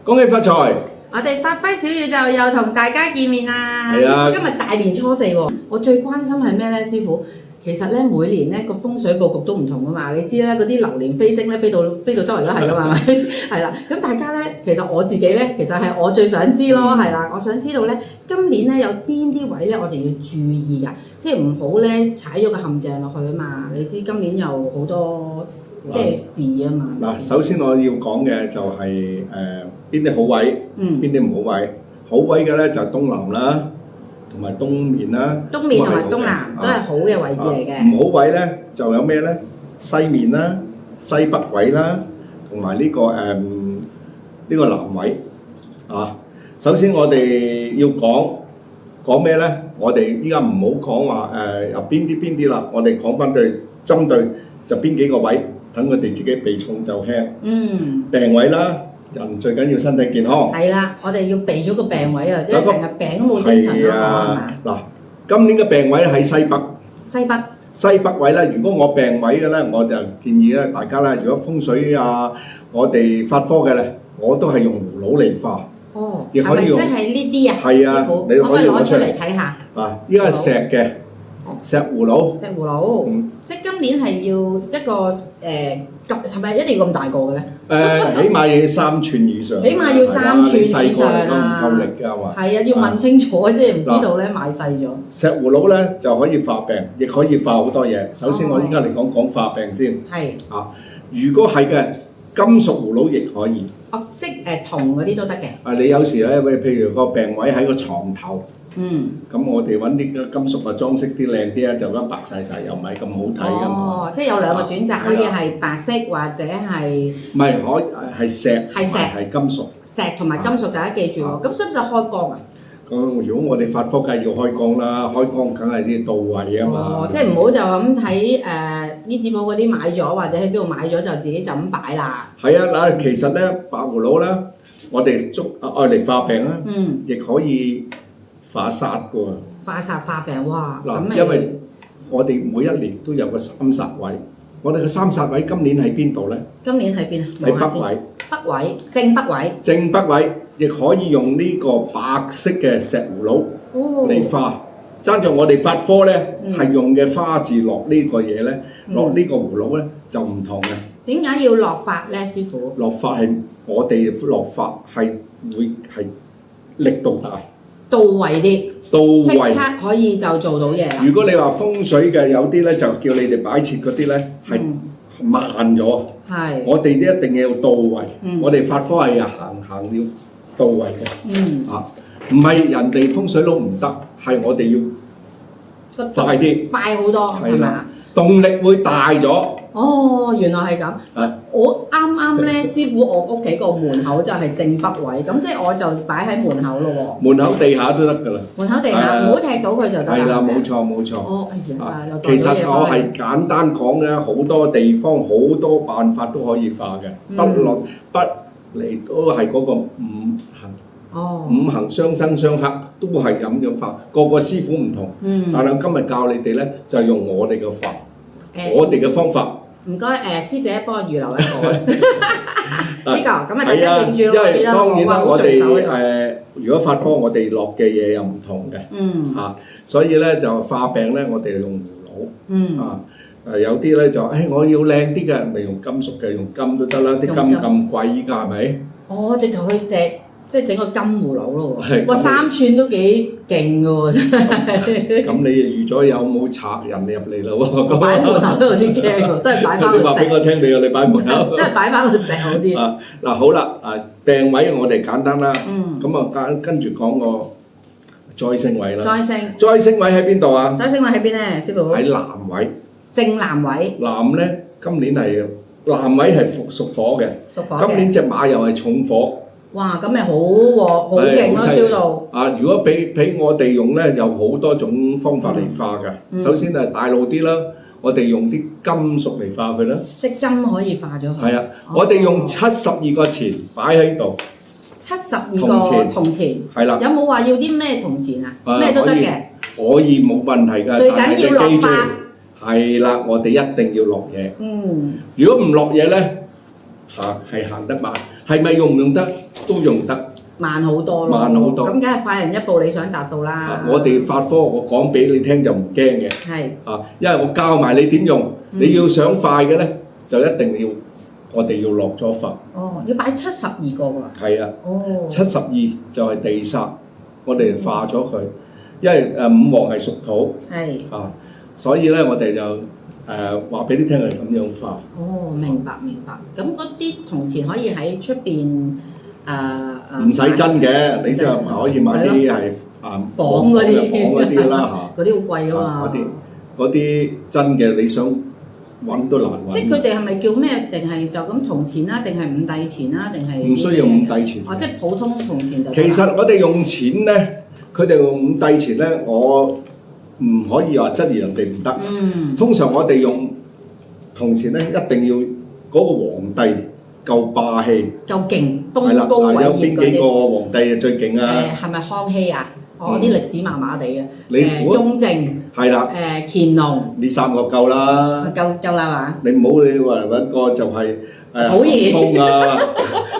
恭喜發財！我哋發揮小宇宙又同大家見面啦！係啊師傅今日大年初四喎，我最關心係咩咧？師傅，其實咧每年咧個風水佈局都唔同噶嘛，你知啦，嗰啲流年飛星咧飛到周圍都係噶嘛，係咪？係啦，咁大家咧其實我自己咧其實係我最想知咯，係啦，我想知道咧今年咧有邊啲位咧我哋要注意㗎，即係唔好咧踩咗個陷阱落去啊嘛！你知今年有好多即係事啊嘛。嗱，首先我要講嘅就係邊啲好位，邊啲唔好位。好位嘅咧就係東南啦，同埋東面啦。東面同埋東南都係好嘅位置嚟嘅。唔好位咧就有咩咧？西面啦、西北位啦，同埋呢個南位啊。首先我哋要講咩咧？我哋依家唔好講話由邊啲啦，我哋講翻對針對就邊幾個位，等佢哋自己避重就輕。病位啦。人最緊要身體健康。係啦，我哋要避咗個病位啊，因為成日病都冇精神咯，係嘛？嗱，今年嘅病位喺西北。西北位咧，如果我病位嘅咧，我就建議咧，大家咧，如果風水啊，我哋發科嘅咧，我都係用葫蘆嚟化。哦，係咪即係呢啲啊？係啊，你可以攞出嚟睇下。啊，依家係石嘅，石葫蘆。石葫蘆。即係今年係要一個係咪一定要咁大個嘅咧？起碼要3寸以上。起碼要3寸以上啊！唔夠力㗎嘛。係啊，要問清楚，即係唔知道咧買細咗。石葫蘆咧就可以化病，亦可以化好多嘢。首先我依家嚟講化病先。係。啊，如果係嘅金屬葫蘆亦可以。哦，即係銅嗰啲都得嘅。啊，你有時咧，譬如個病位喺個床頭。咁我哋揾啲金屬啊裝飾啲靚啲啊，就咁白晒又唔係咁好睇㗎嘛。哦，即係有兩個選擇，可以係白色或者係。唔係，係石。係金屬。石同埋金屬大家記住喎。咁使唔使開光啊？咁如果我哋發科梗係要開光啦，開光梗係啲到位啊嘛。哦，即係唔好就咁睇醫治寶嗰啲買咗，或者喺邊度買咗就自己就咁擺啦。係啊，嗱，其實咧白葫蘆啦，我哋愛嚟化病啦，亦可以。化煞嘅喎，化煞化病哇！嗱，因為我哋每一年都有個三煞位，我哋嘅三煞位今年喺邊度咧？今年喺邊啊？喺北位。北位，正北位。正北位亦可以用呢個白色嘅石葫蘆嚟化。爭在我哋發科咧係用嘅花字落呢個嘢咧，落呢個葫蘆咧就唔同嘅。點解要落法咧，師傅？落法係我哋落法係會係力度大。到位啲，即刻可以就做到嘢啦。如果你話風水嘅有啲咧，就叫你哋擺設嗰啲咧係慢咗。係，我哋一定要到位。我哋發科係行要到位嘅。啊，唔係人哋風水佬唔得，係我哋要快啲，快好多，係嘛？動力會大咗。哦，原來係咁。我啱咧，師傅，我屋企個門口就係正北位，咁即係我就擺喺門口咯喎。門口地下都得㗎啦。門口地下唔好踢到佢就得啦。係啦，冇錯。哦，其實我係簡單講咧，好多地方好多辦法都可以化嘅，不嚟都係嗰個五行。哦。五行相生相克都係咁樣化，個個師傅唔同。但係今日教你哋咧，就係用我哋嘅法，我哋嘅方法。唔該，師姐幫我預留一個呢個，咁啊大家認住咯，因為當然啦，我哋如果發科，我哋落嘅嘢又唔同嘅，所以咧就化病咧，我哋用葫蘆，有啲咧就我要靚啲嘅，咪用金屬嘅，用金都得啦，啲金咁貴依家係咪？哦，直頭去即係整個金葫蘆咯喎，哇3寸都幾勁㗎喎真係。咁你預咗有冇賊人入嚟啦喎？擺門口都有啲驚喎，都係擺翻個石。你話俾我聽，你擺門口。都係擺翻個石好啲。嗱好啦，病位我哋簡單啦。咁啊跟住講個災星位啦。災星位喺邊度啊？災星位喺邊咧，師傅？喺南位。正南位。南咧，今年係南位係屬火嘅。屬火嘅。今年隻馬又係重火。哇！咁咪好喎，好勁咯，燒到！如果俾我哋用咧，有好多種方法嚟化嘅。首先係大路啲啦，我哋用啲金屬嚟化佢啦。即金可以化咗佢。係啊，我哋用72個錢擺喺度。72個銅錢。係啦。有冇話要啲咩銅錢啊？咩都得嘅。可以冇問題㗎。最緊要落法。係啦，我哋一定要落嘢。如果唔落嘢咧，係行得慢。係咪用唔用得都用得，慢好多咯，慢好多。咁梗係快人一步，你想達到啦。我哋法科我講俾你聽就唔驚嘅，係因為我教埋你點用，你要想快嘅咧就一定要我哋要落咗法。要擺72個喎。係啊，72就係地煞，我哋化咗佢，因為五黃係屬土，所以咧我哋就話俾你聽係咁樣化。明白。咁嗰啲銅錢可以喺出邊唔使真嘅，你就可以買啲係仿嗰啲啦嗰啲好貴噶嘛。嗰啲真嘅你想揾都難揾。即係佢哋係咪叫咩？定係就咁銅錢啦？定係五帝錢啦？定係唔需要五帝錢。即係普通銅錢就。其實我哋用錢咧，佢哋用五帝錢咧，我唔可以話質疑人哋唔得。通常我哋用銅錢咧，一定要嗰個皇帝夠霸氣、夠勁、風高偉業嗰啲。有邊幾個皇帝最勁啊？係咪康熙啊？我啲歷史麻麻地嘅。雍正。係啦。乾隆。呢三個夠啦。夠啦嘛？你唔好你話揾個就係好易風啊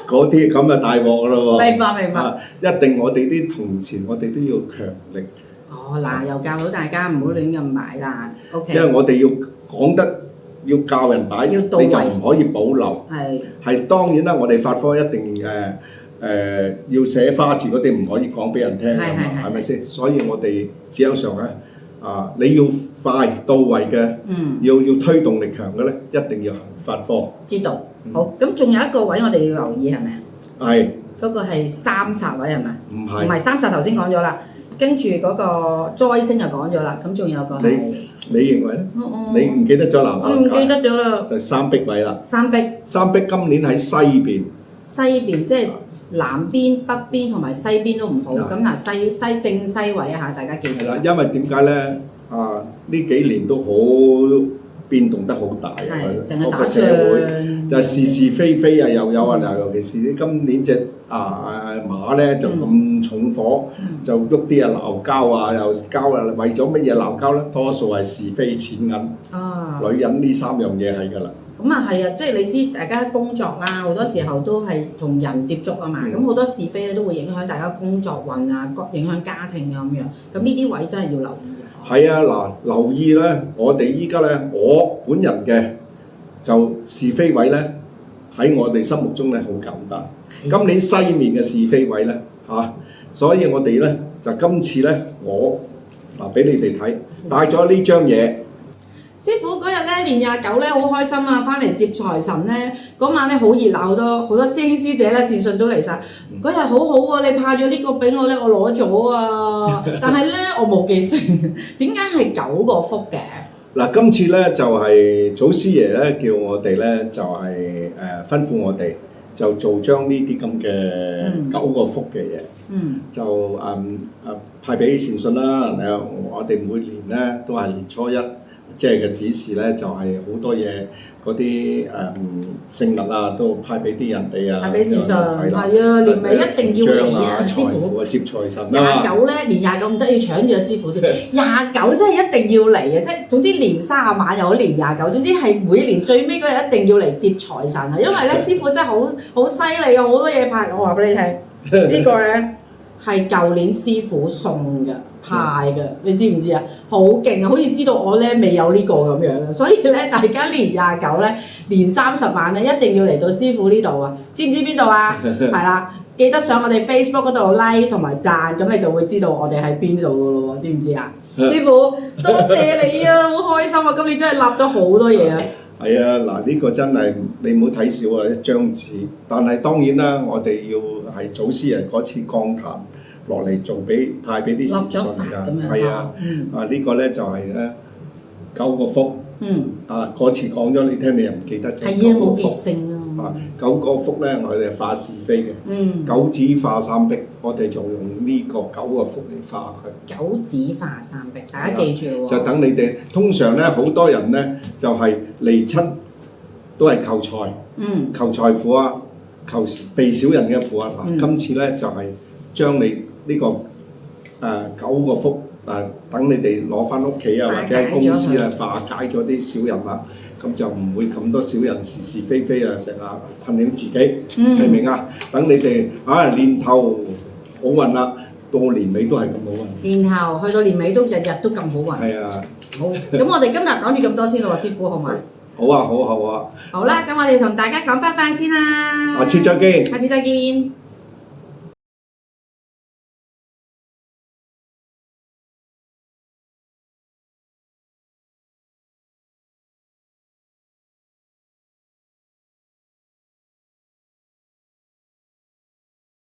嗰啲咁啊大鑊咯喎。明白。一定我哋啲銅錢，我哋都要強力。嗱，又教到大家唔好亂咁買啦。OK。因為我哋要講得。要教人擺，你就唔可以保留。係當然啦，我哋法科一定要寫花字嗰啲唔可以講俾人聽㗎嘛，係咪先？所以我哋只有上咧你要快到位嘅，要推動力強嘅咧，一定要行法科。知道。好，咁仲有一個位我哋要留意係咪啊？係。嗰個係三煞位係咪？唔係。唔係三煞頭先講咗啦。跟住嗰個災星就講咗啦，咁仲有個係你認為咧？你唔記得咗啦？我唔記得咗啦。就係三碧位啦。三碧今年喺西邊。西邊即係南邊、北邊同埋西邊都唔好。咁嗱，西正西位啊嚇，大家記住。係啦，因為點解咧？呢幾年都好變動得好大啊！嗰個社會就是是非非啊，又有啊！嗱，尤其是今年隻馬咧就咁重火，就喐啲啊鬧交啊，又交啊，為咗乜嘢鬧交咧？多數係是非錢銀，女人呢三樣嘢係㗎啦。咁啊係啊，即係你知大家工作啦，好多時候都係同人接觸啊嘛，咁好多是非咧都會影響大家工作運啊，影響家庭啊咁樣。咁呢啲位真係要留意。係啊，嗱，留意咧，我哋依家咧，我本人嘅就是非位咧，喺我哋心目中咧好簡單。今年西面嘅是非位咧所以我哋咧就今次咧，我俾你哋睇，帶咗呢張嘢。師傅嗰日咧年29咧好開心啊，翻嚟接財神咧嗰晚咧好熱鬧，好多師兄師姐咧善信都嚟晒。嗰日好好喎，你派咗呢個俾我咧，我攞咗啊！但係咧我冇記性，點解係9個福嘅？嗱，今次咧就係祖師爺咧叫我哋咧就係吩咐我哋就做將呢啲咁嘅9個福嘅嘢，就派俾善信啦。我哋每年咧都係年初一。即係嘅指示咧，就係好多嘢嗰啲聖物啊，都派俾啲人哋啊。派俾善信，係啊，年尾一定要嚟啊，師傅啊，接財神啦。29咧，年29唔得要搶住阿師傅先。29真係一定要嚟啊！即係總之年30晚又好，年29，總之係每年最尾嗰日一定要嚟接財神啊！因為咧師傅真係好犀利啊，好多嘢派。我話俾你聽，呢個咧係舊年師傅送嘅。派嘅，你知唔知啊？好勁啊！好似知道我咧未有呢個咁樣啊，所以咧大家年29咧，年30晚咧一定要嚟到師傅呢度啊！知唔知邊度啊？係啦，記得上我哋 Facebook 嗰度 like 同埋讚，咁你就會知道我哋喺邊度噶咯喎，知唔知啊？師傅，多謝你啊，好開心啊！今年真係立咗好多嘢啊！係啊，嗱呢個真係你唔好睇少啊，一張紙。但係當然啦，我哋要係祖師爺嗰次降壇。落嚟做派俾啲善信㗎，係啊，呢個咧就係咧9個福，嗰次講咗你聽，你又唔記得咗。係啊，冇記性啊。9個福咧，我哋化是非嘅，九子化三碧，我哋就用呢個9個福嚟化佢。九子化三碧，大家記住喎。就等你哋，通常咧好多人咧就係嚟親都係求財，求財富啊，求避小人嘅富啊。今次咧就係將你呢個9個福等你哋攞翻屋企啊，或者喺公司啊化解咗啲小人啦。咁就唔會咁多小人是是非非啊，成日困擾自己，明唔明啊？等你哋年頭好運啦，到年尾都係咁好運。年頭去到年尾都日日都咁好運。係啊。好，咁我哋今日講住咁多先咯，師傅好嘛？好啊，好啊，好啊。好啦，咁我哋同大家講拜拜先啦。下次再見。下次再見。